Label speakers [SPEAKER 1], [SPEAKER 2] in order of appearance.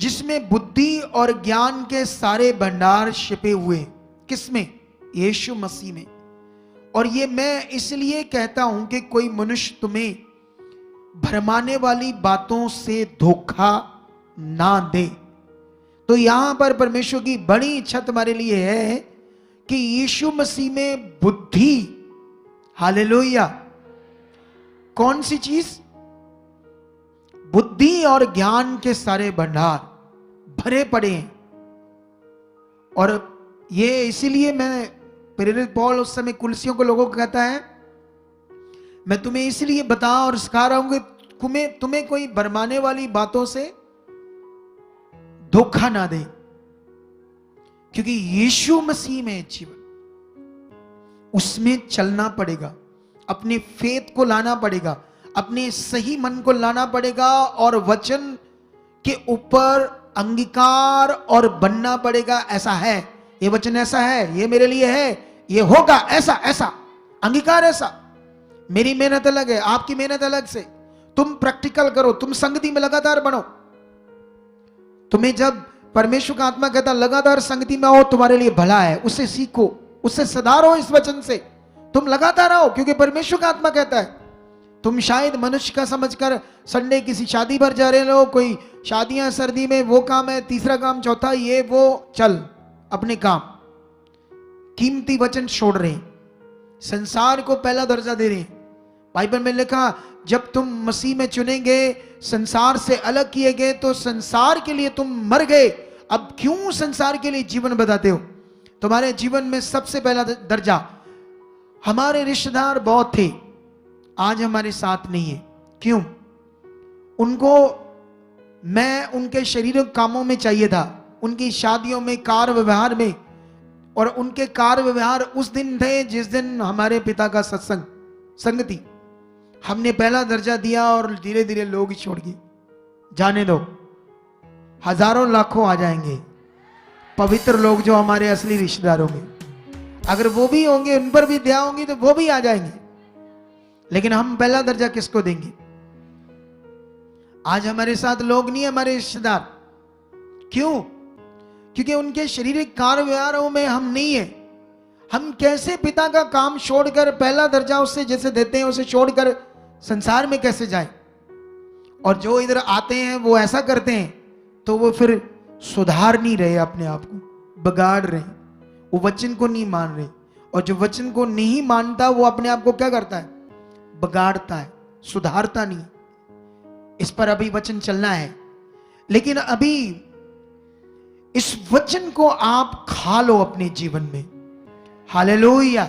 [SPEAKER 1] जिसमें बुद्धि और ज्ञान के सारे भंडार छिपे हुए। किसमें? यीशु मसीह में। और ये मैं इसलिए कहता हूं कि कोई मनुष्य तुम्हें भरमाने वाली बातों से धोखा ना दे। तो यहां पर परमेश्वर की बड़ी इच्छा तुम्हारे लिए है कि यीशु मसीह में बुद्धि, हालेलुया, कौन सी चीज? बुद्धि और ज्ञान के सारे भंडार भरे पड़े हैं। और ये इसीलिए मैं प्रेरित पौल उस समय कुलसियों को लोगों को कहता है, मैं तुम्हें इसलिए बता और सिखा रहा हूं कि तुम्हें कोई भरमाने वाली बातों से धोखा ना दे, क्योंकि यीशु मसीह में जीवन, उसमें चलना पड़ेगा, अपने फेथ को लाना पड़ेगा, अपने सही मन को लाना पड़ेगा और वचन के ऊपर अंगीकार और बनना पड़ेगा। ऐसा है, ये वचन ऐसा है, ये मेरे लिए है, ये होगा ऐसा ऐसा, अंगीकार ऐसा। मेरी मेहनत अलग है, आपकी मेहनत अलग से। तुम प्रैक्टिकल करो, तुम संगति में लगातार बनो। तुम्हें जब परमेश्वर का आत्मा कहता लगातार संगति में आओ, तुम्हारे लिए भला है, उससे सीखो, उससे सुधारो, इस वचन से तुम लगातार आओ, क्योंकि परमेश्वर का आत्मा कहता है। तुम शायद मनुष्य का समझकर संडे किसी शादी पर जा रहे हो, कोई शादियां सर्दी में वो काम है, तीसरा काम, चौथा ये वो, चल अपने काम, कीमती वचन छोड़ रहे हैं, संसार को पहला दर्जा दे रहे हैं। बाइबल में लिखा, जब तुम मसीह में चुनेंगे, संसार से अलग किए गए, तो संसार के लिए तुम मर गए। अब क्यों संसार के लिए जीवन बताते हो? तुम्हारे जीवन में सबसे पहला दर्जा, हमारे रिश्तेदार बहुत थे, आज हमारे साथ नहीं है। क्यों? उनको मैं उनके शारीरिक कामों में चाहिए था, उनकी शादियों में, कार्य व्यवहार में, और उनके कार्य व्यवहार उस दिन थे जिस दिन हमारे पिता का सत्संग, संगति। हमने पहला दर्जा दिया और धीरे धीरे लोग ही छोड़ गए। जाने दो, हजारों लाखों आ जाएंगे पवित्र लोग जो हमारे असली रिश्तेदार होंगे। अगर वो भी होंगे, उन पर भी दया होंगी, तो वो भी आ जाएंगे। लेकिन हम पहला दर्जा किसको देंगे? आज हमारे साथ लोग नहीं है, हमारे रिश्तेदार। क्यों? क्योंकि उनके शारीरिक कार्य व्यवहारों में हम नहीं है। हम कैसे पिता का काम छोड़कर, पहला दर्जा उससे जैसे देते हैं उसे छोड़कर संसार में कैसे जाए? और जो इधर आते हैं वो ऐसा करते हैं, तो वो फिर सुधार नहीं रहे, अपने आप को बिगाड़ रहे, वो वचन को नहीं मान रहे। और जो वचन को नहीं मानता वो अपने आप को क्या करता है? बिगाड़ता है, सुधारता नहीं। इस पर अभी वचन चलना है, लेकिन अभी इस वचन को आप खा लो अपने जीवन में। हालेलुया।